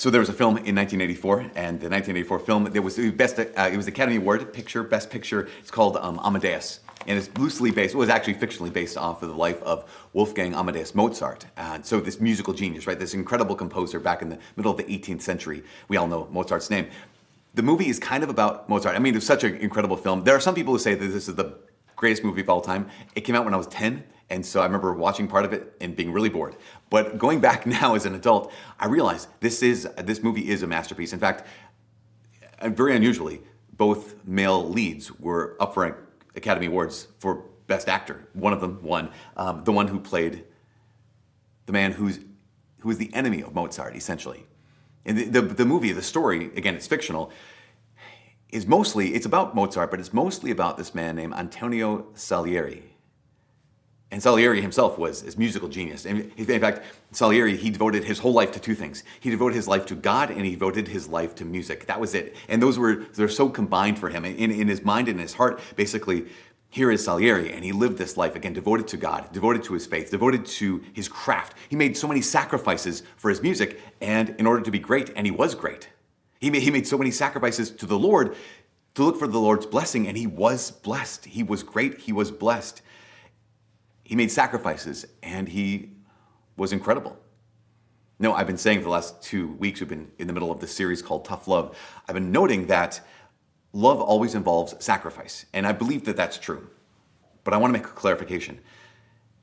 So there was a film in 1984, and the 1984 film, there was the best, it was Academy Award picture, Best Picture. It's called Amadeus, and it's loosely based. It was actually fictionally based off of the life of Wolfgang Amadeus Mozart. So this musical genius, right? This incredible composer back in the middle of the 18th century. We all know Mozart's name. The movie is kind of about Mozart. I mean, it's such an incredible film. There are some people who say that this is the greatest movie of all time. It came out when I was 10. And so I remember watching part of it and being really bored. But going back now as an adult, I realized this movie is a masterpiece. In fact, very unusually, both male leads were up for Academy Awards for Best Actor. One of them won. The one who played the man who is the enemy of Mozart, essentially. And the movie, the story, again, it's fictional, it's about Mozart, but it's mostly about this man named Antonio Salieri. And Salieri himself was a musical genius. In fact, Salieri, he devoted his whole life to two things. He devoted his life to God, and he devoted his life to music. That was it. And they're so combined for him. In his mind and his heart, basically, here is Salieri, and he lived this life, again, devoted to God, devoted to his faith, devoted to his craft. He made so many sacrifices for his music, and in order to be great, and he was great. He made so many sacrifices to the Lord to look for the Lord's blessing, and he was blessed. He was great. He was blessed. He made sacrifices, and he was incredible. No, I've been saying for the last 2 weeks, we've been in the middle of this series called Tough Love. I've been noting that love always involves sacrifice, and I believe that that's true. But I want to make a clarification.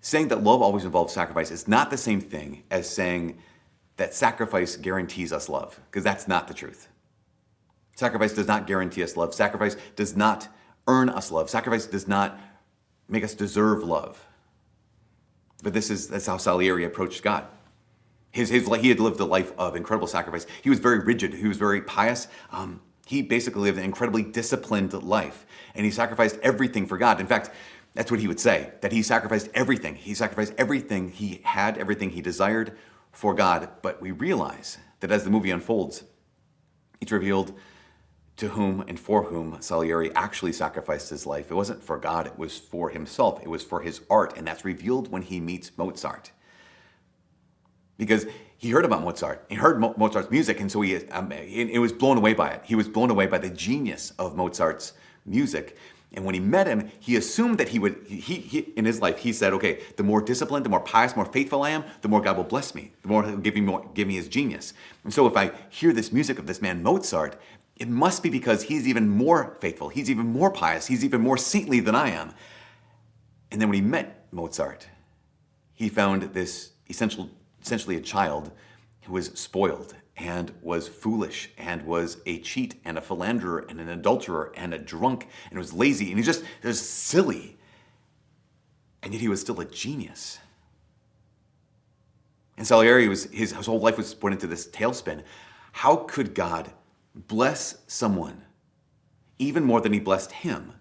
Saying that love always involves sacrifice is not the same thing as saying that sacrifice guarantees us love, because that's not the truth. Sacrifice does not guarantee us love. Sacrifice does not earn us love. Sacrifice does not make us deserve love. But that's how Salieri approached God. He had lived a life of incredible sacrifice. He was very rigid. He was very pious. He basically lived an incredibly disciplined life, and he sacrificed everything for God. In fact, that's what he would say, that he sacrificed everything. He sacrificed everything he had, everything he desired for God. But we realize that as the movie unfolds, it's revealed to whom and for whom Salieri actually sacrificed his life. It wasn't for God, it was for himself. It was for his art, and that's revealed when he meets Mozart. Because he heard about Mozart, he heard Mozart's music, and so he was blown away by it. He was blown away by the genius of Mozart's music. And when he met him, he assumed that in his life, he said, okay, the more disciplined, the more pious, more faithful I am, the more God will bless me, the more he'll give me his genius. And so if I hear this music of this man Mozart, it must be because he's even more faithful, he's even more pious, he's even more saintly than I am. And then when he met Mozart, he found this essentially a child who was spoiled and was foolish and was a cheat and a philanderer and an adulterer and a drunk and was lazy and he was silly. And yet he was still a genius. And Salieri, his whole life was put into this tailspin. How could God bless someone even more than he blessed him,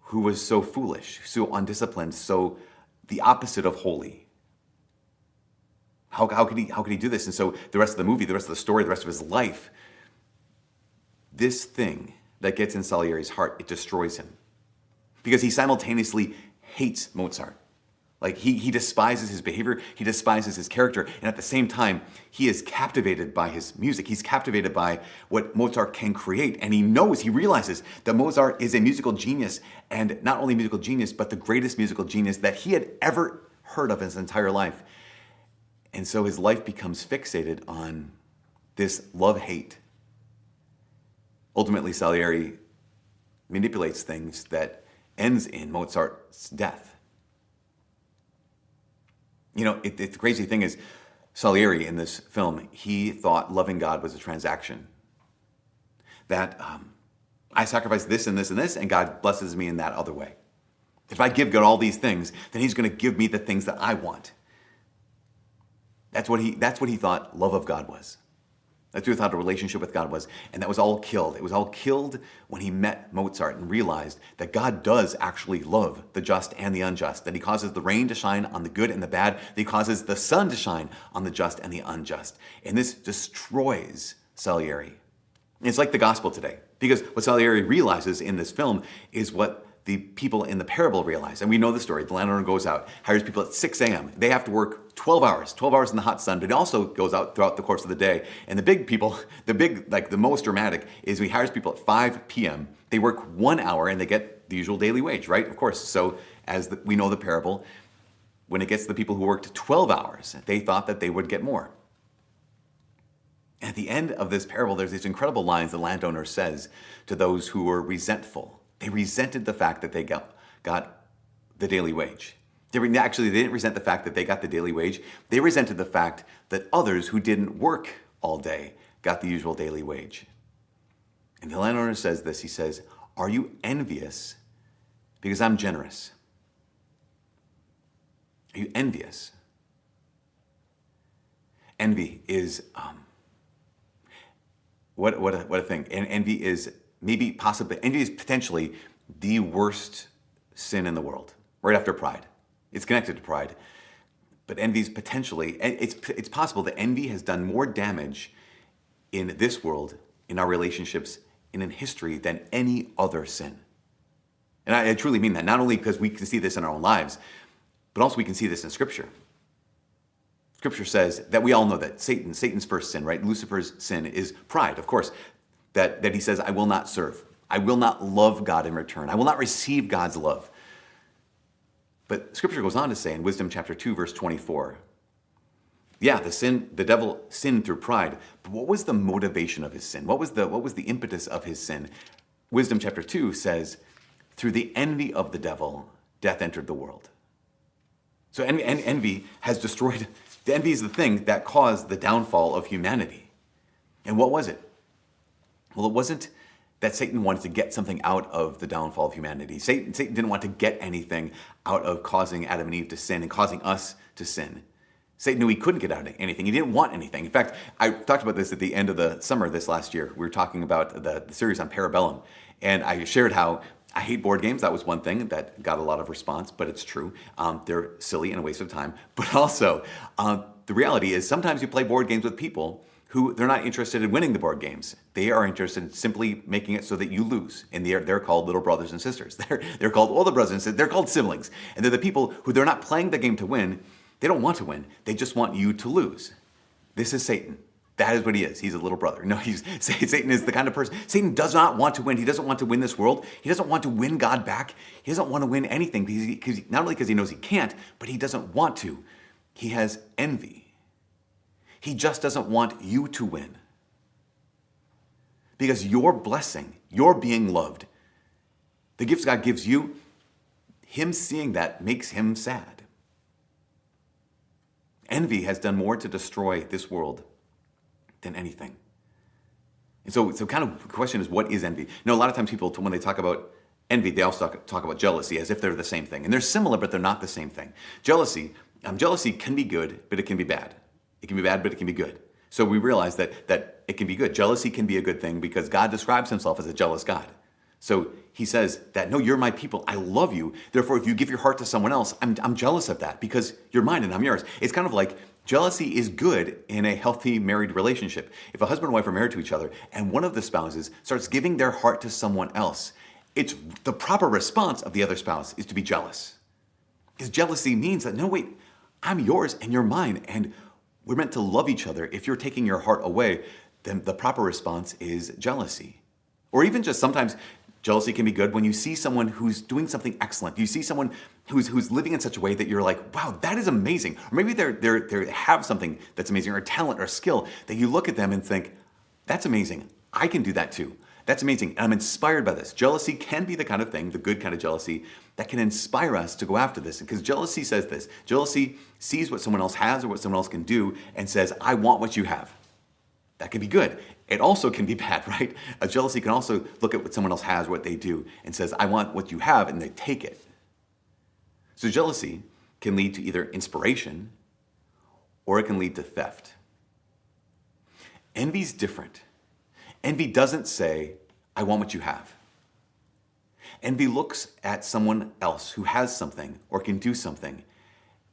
who was so foolish, so undisciplined, so the opposite of holy? How could he do this? And so the rest of the movie, the rest of the story, the rest of his life, this thing that gets in Salieri's heart, it destroys him. Because he simultaneously hates Mozart. Like he despises his behavior, he despises his character, and at the same time, he is captivated by his music. He's captivated by what Mozart can create, and he realizes that Mozart is a musical genius, and not only musical genius, but the greatest musical genius that he had ever heard of in his entire life. And so his life becomes fixated on this love-hate. Ultimately, Salieri manipulates things that ends in Mozart's death. You know, the crazy thing is, Salieri in this film, he thought loving God was a transaction. That I sacrifice this and this and this, and God blesses me in that other way. If I give God all these things, then he's going to give me the things that I want. That's what he thought love of God was. That's what he thought a relationship with God was. And that was all killed. It was all killed when he met Mozart and realized that God does actually love the just and the unjust, that he causes the rain to shine on the good and the bad, that he causes the sun to shine on the just and the unjust. And this destroys Salieri. And it's like the gospel today, because what Salieri realizes in this film is what the people in the parable realize. And we know the story. The landowner goes out, hires people at 6 a.m. They have to work 12 hours in the hot sun, but he also goes out throughout the course of the day. And the big people, the most dramatic is he hires people at 5 p.m. They work 1 hour and they get the usual daily wage, right? Of course. So we know the parable, when it gets to the people who worked 12 hours, they thought that they would get more. At the end of this parable, there's these incredible lines the landowner says to those who were resentful. They resented the fact that they got the daily wage. They didn't resent the fact that they got the daily wage. They resented the fact that others who didn't work all day got the usual daily wage. And the landowner says this, he says, "Are you envious because I'm generous?" Are you envious? Envy is, what a thing. And envy is envy is potentially the worst sin in the world, right after pride. It's connected to pride. But envy is potentially, it's possible that envy has done more damage in this world, in our relationships, and in history than any other sin. And I truly mean that, not only because we can see this in our own lives, but also we can see this in Scripture. Scripture says that we all know that Satan's first sin, right? Lucifer's sin is pride, of course, that he says, "I will not serve. I will not love God in return. I will not receive God's love." But Scripture goes on to say in Wisdom chapter 2, verse 24, yeah, the devil sinned through pride, but what was the motivation of his sin? What was the impetus of his sin? Wisdom chapter 2 says, "Through the envy of the devil, death entered the world." So envy has destroyed. The envy is the thing that caused the downfall of humanity. And what was it? Well, it wasn't that Satan wanted to get something out of the downfall of humanity. Satan didn't want to get anything out of causing Adam and Eve to sin and causing us to sin. Satan knew he couldn't get out of anything. He didn't want anything. In fact, I talked about this at the end of the summer this last year. We were talking about the series on Parabellum. And I shared how I hate board games. That was one thing that got a lot of response, but it's true. They're silly and a waste of time. But also, the reality is sometimes you play board games with people who they're not interested in winning the board games. They are interested in simply making it so that you lose. And they're called little brothers and sisters. They're called older brothers and sisters. They're called siblings. And they're the people who they're not playing the game to win. They don't want to win. They just want you to lose. This is Satan. That is what he is. He's a little brother. No, Satan is the kind of person. Satan does not want to win. He doesn't want to win this world. He doesn't want to win God back. He doesn't want to win anything because not only because he knows he can't, but he doesn't want to. He has envy. He just doesn't want you to win. Because your blessing, your being loved, the gifts God gives you, him seeing that makes him sad. Envy has done more to destroy this world than anything. And so kind of the question is, what is envy? A lot of times people, when they talk about envy, they also talk about jealousy as if they're the same thing. And they're similar, but they're not the same thing. Jealousy can be good, but it can be bad. It can be bad, but it can be good. So we realize that it can be good. Jealousy can be a good thing because God describes himself as a jealous God. So he says that, no, you're my people. I love you. Therefore, if you give your heart to someone else, I'm jealous of that because you're mine and I'm yours. It's kind of like jealousy is good in a healthy married relationship. If a husband and wife are married to each other and one of the spouses starts giving their heart to someone else, it's the proper response of the other spouse is to be jealous. Because jealousy means that, no, wait, I'm yours and you're mine. And we're meant to love each other. If you're taking your heart away, then the proper response is jealousy. Or even just sometimes jealousy can be good when you see someone who's doing something excellent. You see someone who's living in such a way that you're like, wow, that is amazing. Or maybe they have something that's amazing, or a talent or a skill that you look at them and think, that's amazing. I can do that too. That's amazing. And I'm inspired by this. Jealousy can be the kind of thing, the good kind of jealousy, that can inspire us to go after this. Because jealousy says this. Jealousy sees what someone else has or what someone else can do and says, I want what you have. That can be good. It also can be bad, right? A jealousy can also look at what someone else has, what they do, and says, I want what you have, and they take it. So jealousy can lead to either inspiration or it can lead to theft. Envy's different. Envy doesn't say, I want what you have. Envy looks at someone else who has something or can do something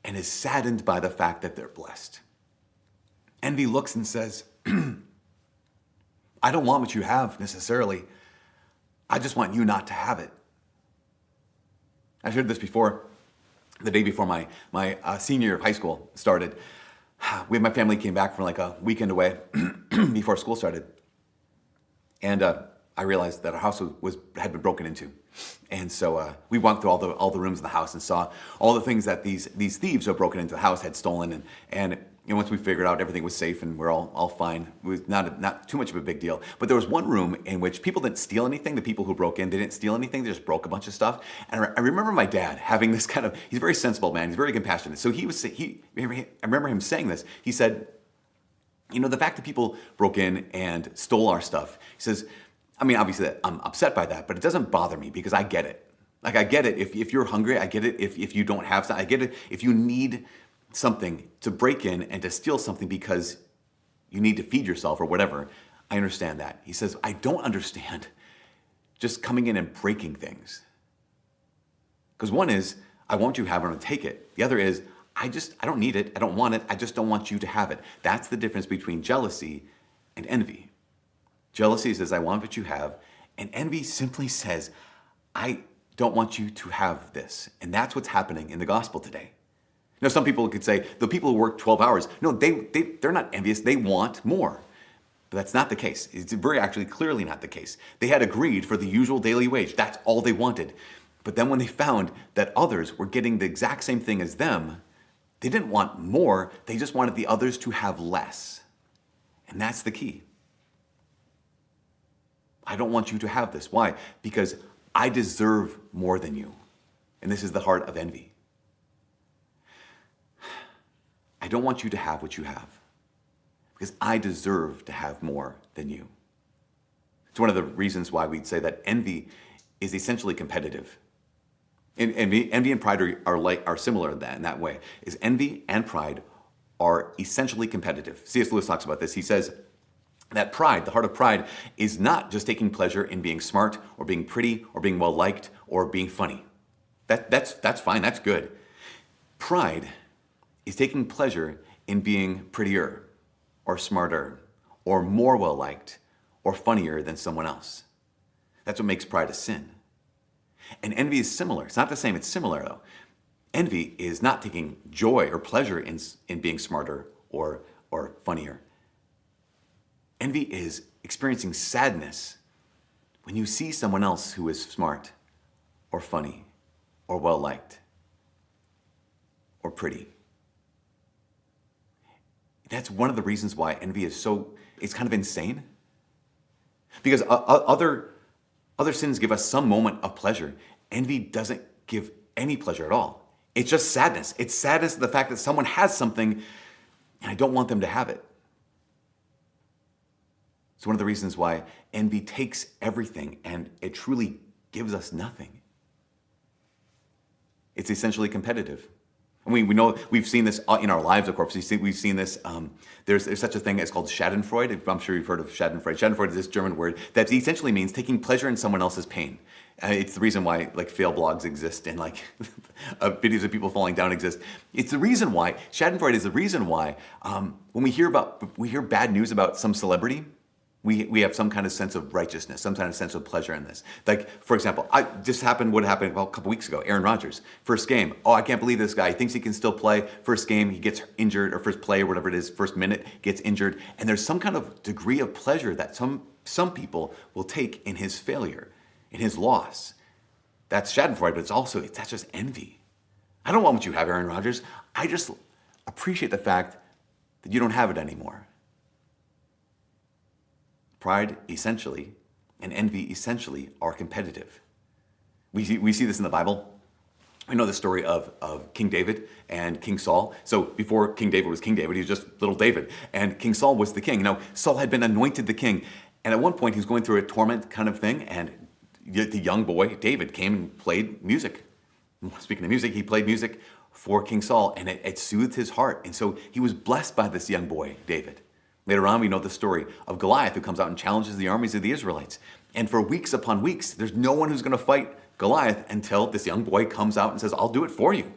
and is saddened by the fact that they're blessed. Envy looks and says, I don't want what you have necessarily. I just want you not to have it. I shared this before. The day before my senior year of high school started, my family came back from like a weekend away before school started, and I realized that our house had been broken into, and so we went through all the rooms in the house and saw all the things that these thieves who had broken into the house had stolen, and once we figured out everything was safe and we're all fine, it was not too much of a big deal. But there was one room in which people didn't steal anything. The people who broke in, they didn't steal anything. They just broke a bunch of stuff. And I remember my dad having this kind of, he's a very sensible man. He's very compassionate. So I remember him saying this. He said, the fact that people broke in and stole our stuff, he says, I mean, obviously I'm upset by that, but it doesn't bother me because I get it. Like, I get it if you're hungry. I get it if you don't have something. I get it if you need something to break in and to steal something because you need to feed yourself or whatever. I understand that. He says, I don't understand just coming in and breaking things. Because one is, I want you to have it, I'm going to take it. The other is, I don't need it. I don't want it. I just don't want you to have it. That's the difference between jealousy and envy. Jealousy says, I want what you have. And envy simply says, I don't want you to have this. And that's what's happening in the gospel today. Some people could say, the people who work 12 hours, no, they're not envious, they want more. But that's not the case. It's very actually clearly not the case. They had agreed for the usual daily wage. That's all they wanted. But then when they found that others were getting the exact same thing as them, they didn't want more, they just wanted the others to have less. And that's the key. I don't want you to have this. Why? Because I deserve more than you. And this is the heart of envy. I don't want you to have what you have because I deserve to have more than you. It's one of the reasons why we'd say that envy is essentially competitive. Envy and pride are similar in that way. Is envy and pride are essentially competitive. C.S. Lewis talks about this. He says that pride, the heart of pride, is not just taking pleasure in being smart or being pretty or being well liked or being funny. That's fine. That's good. Pride is taking pleasure in being prettier or smarter or more well-liked or funnier than someone else. That's what makes pride a sin. And envy is similar. It's not the same, it's similar though. Envy is not taking joy or pleasure in being smarter or funnier. Envy is experiencing sadness when you see someone else who is smart or funny or well-liked or pretty. That's one of the reasons why envy is it's kind of insane. Because other sins give us some moment of pleasure. Envy doesn't give any pleasure at all. It's just sadness. It's sadness at the fact that someone has something and I don't want them to have it. It's one of the reasons why envy takes everything and it truly gives us nothing. It's essentially competitive. I mean, we know we've seen this in our lives, of course. We've seen this. There's such a thing as called Schadenfreude. I'm sure you've heard of Schadenfreude. Schadenfreude is this German word that essentially means taking pleasure in someone else's pain. It's the reason why like fail blogs exist and like videos of people falling down exist. It's the reason why Schadenfreude is the reason why when we hear bad news about some celebrity, we have some kind of sense of righteousness, some kind of sense of pleasure in this. Like, for example, what happened a couple weeks ago, Aaron Rodgers, first game. Oh, I can't believe this guy. He thinks he can still play. First game, he gets injured, or first play, or whatever it is, first minute, gets injured. And there's some kind of degree of pleasure that some people will take in his failure, in his loss. That's Schadenfreude, but that's just envy. I don't want what you have, Aaron Rodgers. I just appreciate the fact that you don't have it anymore. Pride, essentially, and envy, essentially, are competitive. We see this in the Bible. We know the story of King David and King Saul. So before King David was King David, he was just little David. And King Saul was the king. Now, Saul had been anointed the king. And at one point, he was going through a torment kind of thing. And the young boy, David, came and played music. Speaking of music, he played music for King Saul. And it soothed his heart. And so he was blessed by this young boy, David. Later on, we know the story of Goliath, who comes out and challenges the armies of the Israelites. And for weeks upon weeks, there's no one who's going to fight Goliath until this young boy comes out and says, I'll do it for you.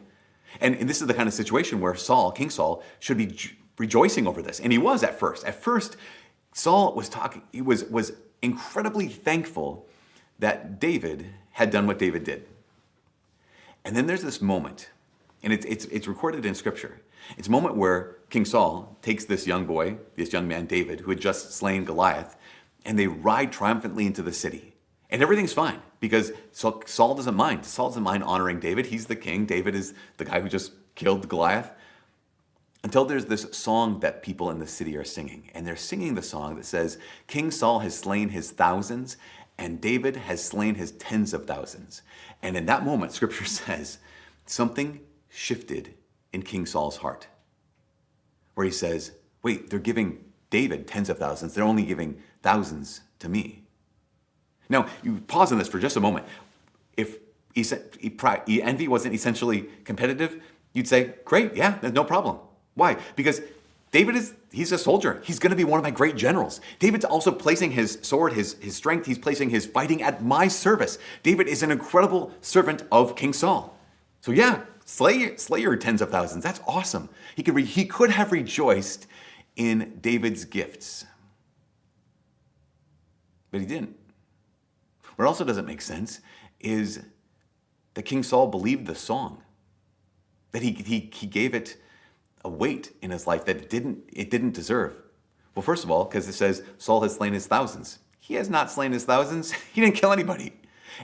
And this is the kind of situation where King Saul, should be rejoicing over this. And he was at first. At first, Saul was incredibly thankful that David had done what David did. And then there's this moment, and it's recorded in Scripture. It's a moment where King Saul takes this young boy, this young man David, who had just slain Goliath, and they ride triumphantly into the city. And everything's fine because Saul doesn't mind. Saul doesn't mind honoring David. He's the king. David is the guy who just killed Goliath. Until there's this song that people in the city are singing. And they're singing the song that says, King Saul has slain his thousands, and David has slain his tens of thousands. And in that moment, Scripture says, something shifted in King Saul's heart. Where he says, wait, they're giving David tens of thousands. They're only giving thousands to me. Now, you pause on this for just a moment. If envy wasn't essentially competitive, you'd say, great, yeah, there's no problem. Why? Because David he's a soldier. He's going to be one of my great generals. David's also placing his sword, his strength, he's placing his fighting at my service. David is an incredible servant of King Saul. So yeah, slay your tens of thousands. That's awesome. He could have rejoiced in David's gifts. But he didn't. What also doesn't make sense is that King Saul believed the song. That he gave it a weight in his life that it didn't deserve. Well, first of all, because it says Saul has slain his thousands. He has not slain his thousands. He didn't kill anybody.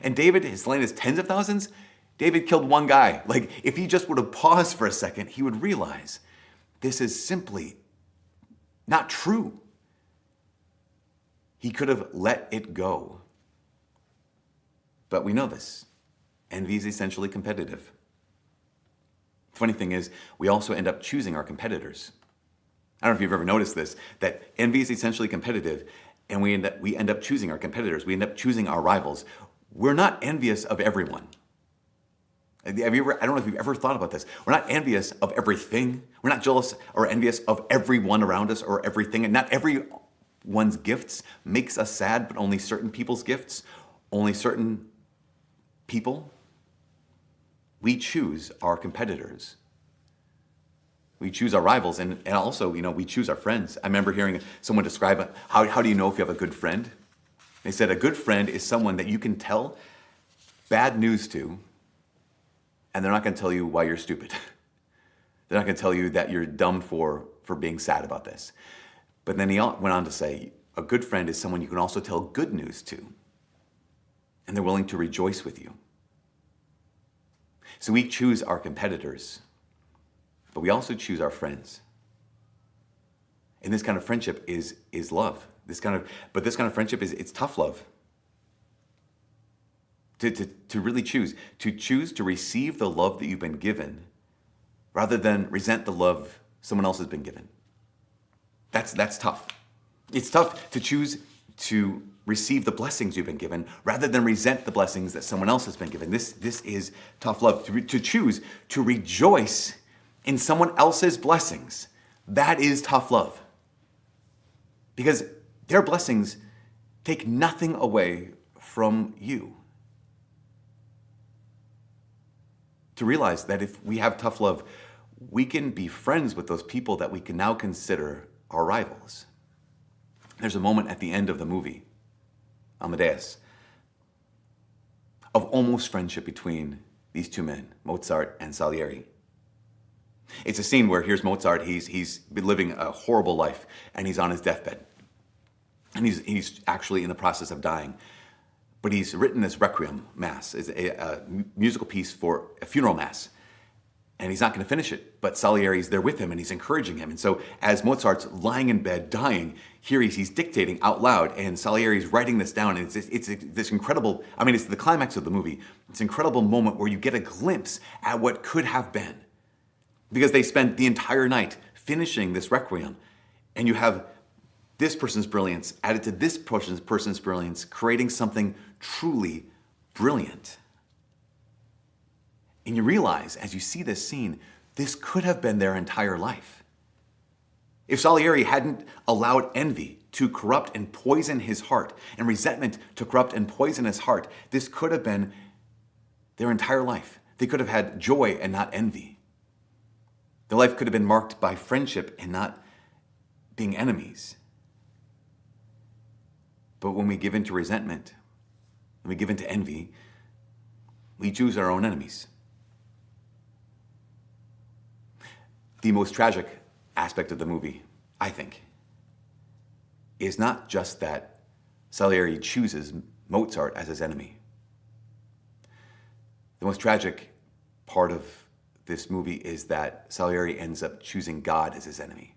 And David has slain his tens of thousands. David killed one guy. Like, if he just would have paused for a second, he would realize this is simply not true. He could have let it go. But we know this. Envy is essentially competitive. Funny thing is, we also end up choosing our competitors. I don't know if you've ever noticed this, that envy is essentially competitive, and we end up choosing our competitors. We end up choosing our rivals. We're not envious of everyone. I don't know if you've ever thought about this. We're not envious of everything. We're not jealous or envious of everyone around us or everything. And not everyone's gifts makes us sad, but only certain people's gifts, only certain people. We choose our competitors. We choose our rivals, and also, we choose our friends. I remember hearing someone describe it. How do you know if you have a good friend? They said a good friend is someone that you can tell bad news to, and they're not going to tell you why you're stupid. They're not going to tell you that you're dumb for being sad about this. But then he went on to say, a good friend is someone you can also tell good news to, and they're willing to rejoice with you. So we choose our competitors, but we also choose our friends. And this kind of friendship is love. This kind of friendship it's tough love. To really choose to receive the love that you've been given, rather than resent the love someone else has been given. That's tough. It's tough to choose to receive the blessings you've been given rather than resent the blessings that someone else has been given. This is tough love. To choose to rejoice in someone else's blessings, that is tough love. Because their blessings take nothing away from you. To realize that if we have tough love, we can be friends with those people that we can now consider our rivals. There's a moment at the end of the movie, Amadeus, of almost friendship between these two men, Mozart and Salieri. It's a scene where here's Mozart, he's been living a horrible life, and he's on his deathbed. And he's actually in the process of dying. But he's written this Requiem Mass, is a musical piece for a funeral mass. And he's not going to finish it, but Salieri's there with him and he's encouraging him. And so as Mozart's lying in bed dying, here he's dictating out loud and Salieri's writing this down. And it's this incredible, it's the climax of the movie. It's an incredible moment where you get a glimpse at what could have been. Because they spend the entire night finishing this Requiem. And you have this person's brilliance added to this person's brilliance, creating something truly brilliant. And you realize, as you see this scene, this could have been their entire life. If Salieri hadn't allowed envy to corrupt and poison his heart, and resentment to corrupt and poison his heart, this could have been their entire life. They could have had joy and not envy. Their life could have been marked by friendship and not being enemies. But when we give in to resentment, when we give in to envy, we choose our own enemies. The most tragic aspect of the movie, I think, is not just that Salieri chooses Mozart as his enemy. The most tragic part of this movie is that Salieri ends up choosing God as his enemy.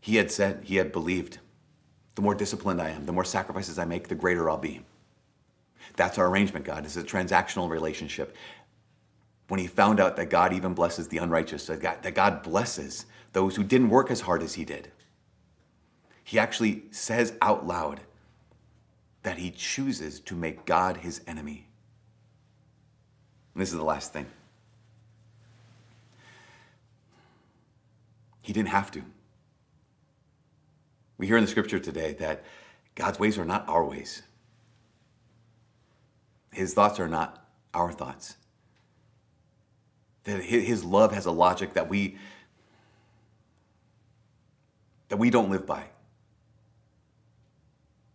He had believed, the more disciplined I am, the more sacrifices I make, the greater I'll be. That's our arrangement, God. It's a transactional relationship. When he found out that God even blesses the unrighteous, that God blesses those who didn't work as hard as he did, he actually says out loud that he chooses to make God his enemy. And this is the last thing. He didn't have to. We hear in the scripture today that God's ways are not our ways. His thoughts are not our thoughts. That his love has a logic that we don't live by.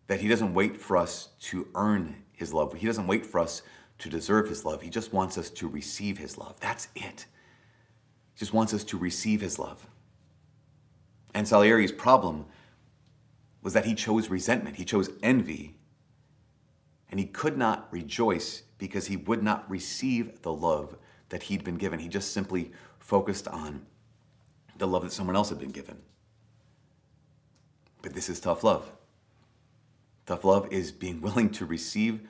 That he doesn't wait for us to earn his love. He doesn't wait for us to deserve his love. He just wants us to receive his love. That's it. He just wants us to receive his love. And Salieri's problem was that he chose resentment. He chose envy. And he could not rejoice because he would not receive the love that he'd been given. He just simply focused on the love that someone else had been given. But this is tough love. Tough love is being willing to receive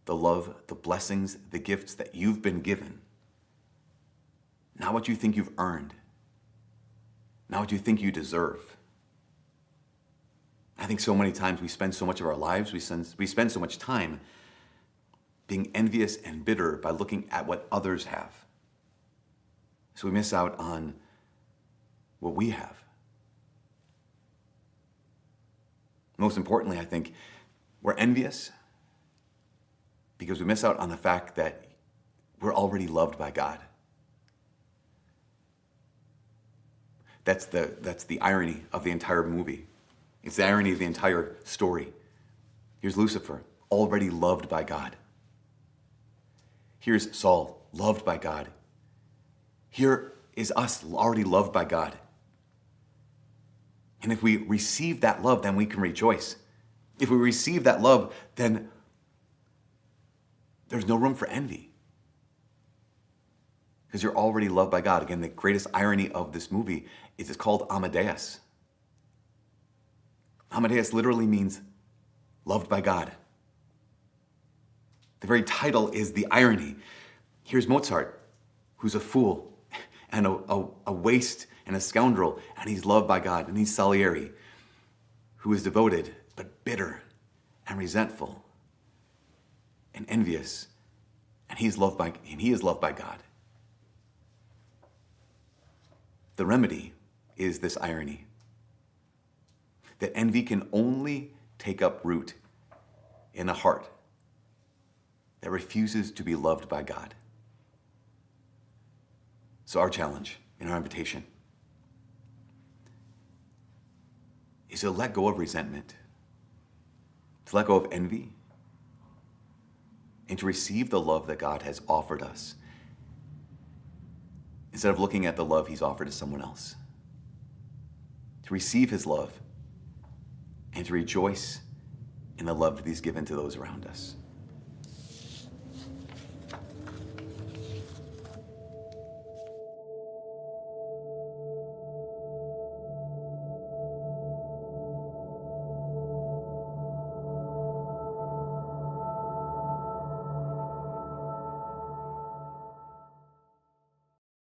the love, the blessings, the gifts that you've been given. Not what you think you've earned. Not what you think you deserve. I think so many times we spend so much of our lives, we spend so much time being envious and bitter by looking at what others have. So we miss out on what we have. Most importantly, I think we're envious because we miss out on the fact that we're already loved by God. That's the irony of the entire movie. It's the irony of the entire story. Here's Lucifer, already loved by God. Here's Saul, loved by God. Here is us, already loved by God. And if we receive that love, then we can rejoice. If we receive that love, then there's no room for envy. Because you're already loved by God. Again, the greatest irony of this movie is it's called Amadeus. Amadeus literally means loved by God. The very title is the irony. Here's Mozart, who's a fool and a waste and a scoundrel, and he's loved by God. And he's Salieri, who is devoted but bitter and resentful and envious, and he is loved by God. The remedy is this irony, that envy can only take up root in a heart that refuses to be loved by God. So our challenge and our invitation is to let go of resentment, to let go of envy, and to receive the love that God has offered us, instead of looking at the love he's offered to someone else. To receive his love and to rejoice in the love that he's given to those around us.